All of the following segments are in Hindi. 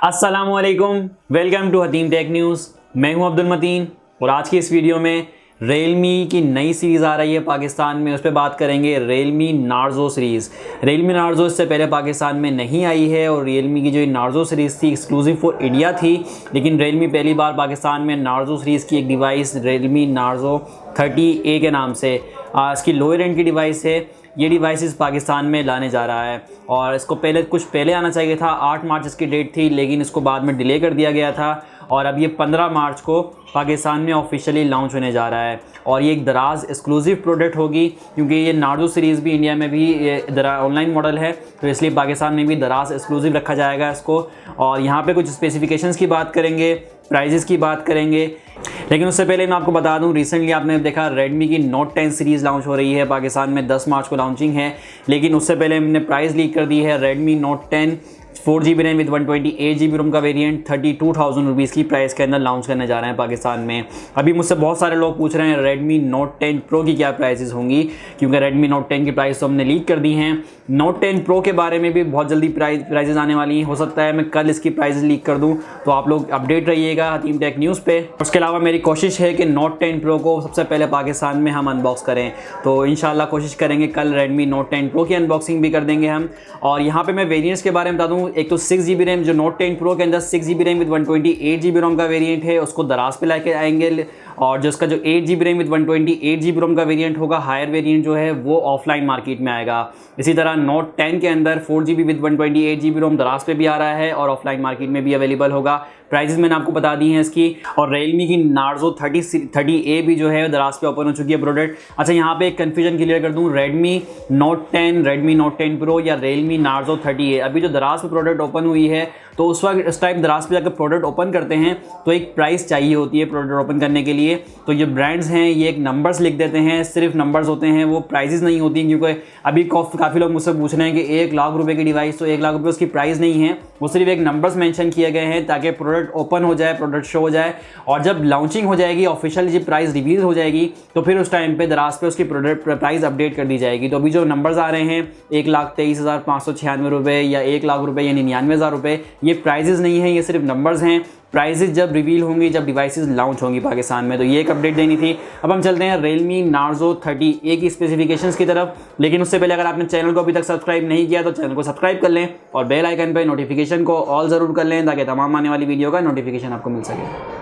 अस्सलामुअलैकुम, वेलकम टू hateemtech न्यूज़। मैं हूं अब्दुल मतीन और आज की इस वीडियो में Realme की नई सीरीज़ आ रही है पाकिस्तान में, उस पर बात करेंगे। Realme Narzo series. Realme Narzo इससे पहले पाकिस्तान में नहीं आई है और Realme की जो Narzo सीरीज़ थी एक्सक्लूसिव फॉर इंडिया थी, लेकिन Realme पहली बार पाकिस्तान में Narzo सीरीज़ की एक डिवाइस Realme Narzo 30A के नाम से, इसकी लोअर एंड की डिवाइस है, ये डिवाइस पाकिस्तान में लाने जा रहा है। और इसको कुछ पहले आना चाहिए था, 8 मार्च इसकी डेट थी, लेकिन इसको बाद में डिले कर दिया गया था और अब ये 15 मार्च को पाकिस्तान में ऑफिशियली लॉन्च होने जा रहा है। और ये एक दराज एक्सक्लूसिव प्रोडक्ट होगी, क्योंकि ये नार्जो सीरीज़ भी इंडिया में भी ऑनलाइन मॉडल है, तो इसलिए पाकिस्तान में भी दराज एक्सक्लूसिव रखा जाएगा इसको। और यहाँ पे कुछ स्पेसिफिकेशंस की बात करेंगे, प्राइजेस की बात करेंगे, लेकिन उससे पहले मैं आपको बता दूं, रिसेंटली आपने देखा Redmi की Note 10 सीरीज़ लॉन्च हो रही है पाकिस्तान में, 10 मार्च को लॉन्चिंग है। लेकिन उससे पहले हमने प्राइस लीक कर दी है। Redmi Note 10 4GB RAM with 128GB रोम का वेरिएंट 32,000 रुपीज़ की प्राइस के अंदर लॉन्च करने जा रहे हैं पाकिस्तान में। अभी मुझसे बहुत सारे लोग पूछ रहे हैं Redmi Note 10 Pro की क्या प्राइसेस होंगी, क्योंकि Redmi Note 10 की प्राइस तो हमने लीक कर दी हैं। Note 10 Pro के बारे में भी बहुत जल्दी प्राइजेस आने वाली हैं, हो सकता है मैं कल इसकी प्राइसेस लीक कर दूं, तो आप लोग अपडेट रहिएगा hateemtech न्यूज़ पे। उसके अलावा मेरी कोशिश है कि Note 10 Pro को सबसे पहले पाकिस्तान में हम अनबॉक्स करें, तो इंशाल्लाह कोशिश करेंगे कल Redmi Note 10 Pro की अनबॉक्सिंग भी कर देंगे हम। और यहाँ पे मैं वेरिएंट्स के बारे में बता दूँ, एक तो 6GB रैम जो Note 10 Pro के अंदर 6GB रैम विद 128GB रोम का वेरिएंट है, उसको दराज पे लेके आएंगे। और जो इसका जो 8GB रैम विद 128GB रोम का वेरिएंट होगा, हायर वेरिएंट जो है वो ऑफलाइन मार्केट में आएगा। इसी तरह Note 10 के अंदर 4GB विद 128GB रोम दराज पे भी आ रहा है और ऑफलाइन मार्केट में भी अवेलेबल होगा। प्राइजेस मैंने आपको बता दी हैं इसकी। और Realme की Narzo 30A भी जो है दराज पे ओपन हो चुकी है प्रोडक्ट। अच्छा, यहाँ पे एक कन्फ्यूजन क्लियर कर दूँ, Redmi Note 10, Redmi Note 10 Pro या Realme Narzo 30A, अभी जो दराज पे प्रोडक्ट ओपन हुई है, तो उस वक्त इस टाइप दराज पे जाकर प्रोडक्ट ओपन करते हैं तो एक प्राइस चाहिए होती है प्रोडक्ट ओपन करने के लिए। तो ये ब्रांड्स हैं, ये एक नंबर्स लिख देते हैं, सिर्फ नंबर्स होते हैं, वो प्राइजेस नहीं होती, क्योंकि अभी काफ़ी लोग मुझसे पूछ रहे हैं कि 1 लाख रुपए की डिवाइस, तो 1 लाख रुपए उसकी प्राइस नहीं है, वो सिर्फ एक नंबर्स मेंशन किए गए हैं ताकि प्रोडक्ट ओपन हो जाए, प्रोडक्ट शो हो जाए, और जब लॉन्चिंग हो जाएगी, ऑफिशियल जब प्राइस रिवील हो जाएगी, तो फिर उस टाइम पे दराज पे उसकी प्रोडक्ट प्राइस अपडेट कर दी जाएगी। तो अभी जो नंबर्स आ रहे हैं 1,23,596 रुपये या 1 लाख रुपये या 99,000 रुपये, ये प्राइजेस नहीं है, ये सिर्फ नंबर्स हैं। प्राइसेस जब रिवील होंगी, जब डिवाइसेस लॉन्च होंगी पाकिस्तान में, तो ये एक अपडेट देनी थी। अब हम चलते हैं Realme Narzo 30A की स्पेसिफिकेशंस की तरफ, लेकिन उससे पहले अगर आपने चैनल को अभी तक सब्सक्राइब नहीं किया तो चैनल को सब्सक्राइब कर लें और बेल आइकन पर नोटिफिकेशन को ऑल ज़रूर कर लें, ताकि तमाम आने वाली वीडियो का नोटिफिकेशन आपको मिल सके।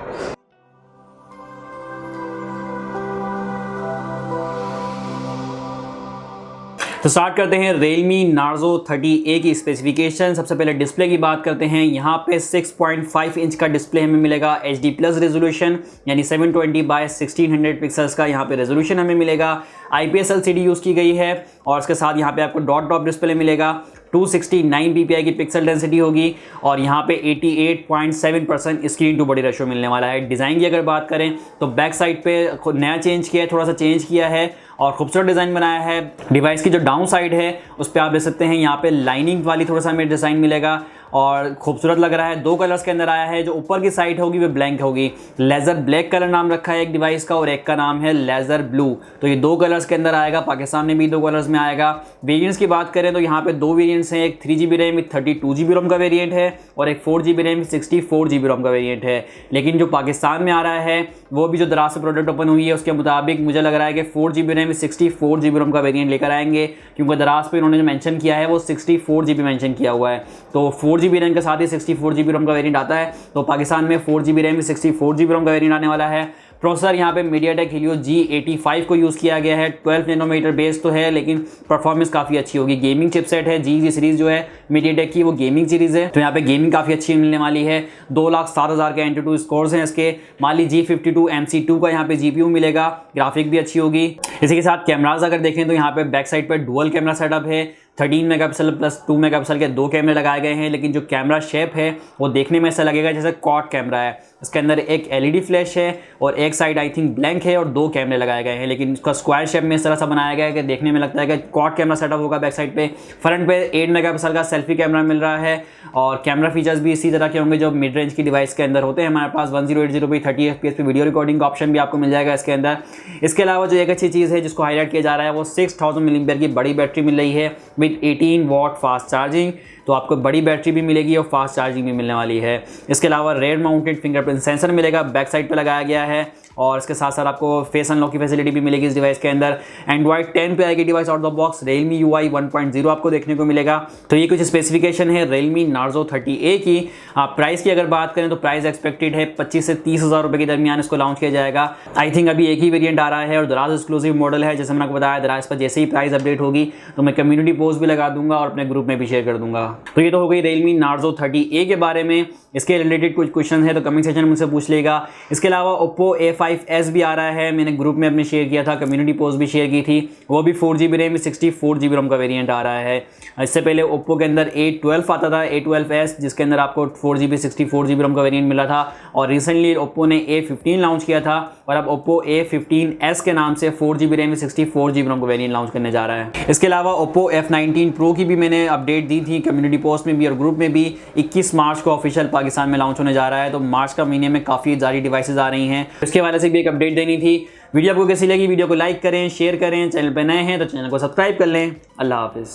तो स्टार्ट करते हैं Realme Narzo 30A की स्पेसिफिकेशन। सबसे पहले डिस्प्ले की बात करते हैं। यहाँ पे 6.5 इंच का डिस्प्ले हमें मिलेगा, HD+ रेजोल्यूशन, यानी 720x1600 पिक्सल्स का यहाँ पे रेजोल्यूशन हमें मिलेगा। IPS LCD यूज़ की गई है और इसके साथ यहाँ पे आपको डॉट टॉप डिस्प्ले मिलेगा। 269 ppi की पिक्सल डेंसिटी होगी और यहाँ पे 88.7% स्क्रीन टू बॉडी रेशो मिलने वाला है। डिज़ाइन की अगर बात करें तो बैक साइड पे नया चेंज किया है, थोड़ा सा चेंज किया है और खूबसूरत डिज़ाइन बनाया है। डिवाइस की जो डाउन साइड है उस पर आप देख सकते हैं, यहाँ पे लाइनिंग वाली थोड़ा सा हमें डिज़ाइन मिलेगा और खूबसूरत लग रहा है। 2 कलर्स के अंदर आया है, जो ऊपर की साइड होगी वो ब्लैंक होगी। लेज़र ब्लैक कलर नाम रखा है एक डिवाइस का और एक का नाम है लेज़र ब्लू। तो ये 2 कलर्स के अंदर आएगा, पाकिस्तान में भी 2 कलर्स में आएगा। वेरिएंट्स की बात करें तो यहाँ पे 2 वेरिएंट्स हैं, एक 3GB रैम विद 32GB रोम का वेरिएंट है और एक 4GB रैम विद 64GB रोम का वेरिएंट है। लेकिन जो पाकिस्तान में आ रहा है वो भी जो दराज से प्रोडक्ट ओपन हुई है उसके मुताबिक मुझे लग रहा है कि 4GB रैम विद 64GB रोम का वेरिएंट लेकर आएंगे, क्योंकि दराज पे उन्होंने जो मेंशन किया है वो 64GB मेंशन किया हुआ है। तो 4GB रैम के साथ ही 64GB रोम का वेरिएंट आता है, तो पाकिस्तान में 4GB रैम विद 64GB रोम का वेरिएंट आने वाला है। प्रोसेसर यहाँ पे MediaTek Helio G85 को यूज़ किया गया है। 12 नैनोमीटर बेस तो है, लेकिन परफॉर्मेंस काफ़ी अच्छी होगी। गेमिंग चिपसेट है, जी सीरीज़ जो है MediaTek की वो गेमिंग सीरीज़ है, तो यहाँ पे गेमिंग काफ़ी अच्छी मिलने वाली है। 2,07,000 के Antutu स्कोर्स हैं इसके। माली G52 MC2 का यहाँ पे GPU मिलेगा, ग्राफिक भी अच्छी होगी। इसी के साथ कैमराज अगर देखें तो यहाँ पे बैक साइड पर डुअल कैमरा सेटअप है। 13 मेगापिक्सल प्लस 2 मेगापिक्सल के 2 कैमरे लगाए गए हैं, लेकिन जो कैमरा शेप है वो देखने में ऐसा लगेगा जैसे क्वाड कैमरा है। इसके अंदर एक LED फ्लैश है और एक साइड आई थिंक ब्लैंक है और 2 कैमरे लगाए गए हैं, लेकिन इसका स्क्वायर शेप में इस तरह सा बनाया गया है कि देखने में लगता है कि क्वाड कैमरा सेटअप होगा बैक साइड पे। फ्रंट पे 8 मेगापिक्सल का सेल्फी कैमरा मिल रहा है और कैमरा फीचर्स भी इसी तरह के होंगे जो मिड रेंज की डिवाइस के अंदर होते हैं। हमारे पास 1080p 30 FPS पे वीडियो रिकॉर्डिंग का ऑप्शन भी आपको मिल जाएगा इसके अंदर। इसके अलावा जो एक अच्छी चीज़ है जिसको हाईलाइट किया जा रहा है वो 6000 mAh की बड़ी बैटरी मिल रही है विद 18 वाट फास्ट चार्जिंग। तो आपको बड़ी बैटरी भी मिलेगी और फास्ट चार्जिंग भी मिलने वाली है। इसके अलावा रेयर माउंटेड फिंगरप्रिंट सेंसर मिलेगा, बैक साइड पे लगाया गया है और इसके साथ साथ आपको फेस अनलॉक की फैसिलिटी भी मिलेगी इस डिवाइस के अंदर। एंड्रॉइड 10 पे आएगी device out of the box. Realme UI 1.0 आपको देखने को मिलेगा। तो ये कुछ स्पेसिफिकेशन है Realme Narzo 30A की। प्राइस की अगर बात करें तो प्राइस एक्सपेक्टेड है 25 से 30 हज़ार रुपये के दरमियान इसको लॉन्च किया जाएगा। आई थिंक अभी एक ही वेरिएंट आ रहा है और दराज एक्सक्लूसिव मॉडल है। जैसे मैंने आपको बताया, दराज पर जैसे ही प्राइस अपडेट होगी तो मैं कम्युनिटी पोस्ट भी लगा दूंगा और अपने ग्रुप में भी शेयर कर दूंगा। तो ये तो हो गई Realme Narzo 30A के बारे में। इसके रिलेटेड कुछ क्वेश्चन है तो कमेंट सेक्शन में मुझसे पूछ लेगा। इसके अलावा Oppo A15s भी आ रहा है, मैंने ग्रुप में अपने शेयर किया था, कम्युनिटी पोस्ट भी शेयर की थी। वो भी 4GB रैम 64GB रोम का वेरिएंट आ रहा है। इससे पहले Oppo के अंदर A12 आता था, A12s, जिसके अंदर आपको 4GB 64GB रोम का वेरिएंट मिला था। और रिसेंटली Oppo ने A15 लॉन्च किया था और अब Oppo A15s के नाम से 4GB रैम 64GB रोम का वेरिएंट लॉन्च करने जा रहा है। इसके अलावा Oppo F19 Pro की भी मैंने अपडेट दी थी कम्युनिटी पोस्ट में भी और ग्रुप में भी। 21 मार्च को ऑफिशियल पाकिस्तान में लॉन्च होने जा रहा है। तो मार्च का महीने में काफ़ी सारी डिवाइसेज आ रही हैं, इसके वाले से भी एक अपडेट देनी थी। वीडियो आपको कैसी लगी? वीडियो को लाइक करें, शेयर करें, चैनल पर नए हैं तो चैनल को सब्सक्राइब कर लें। अल्लाह हाफिज़।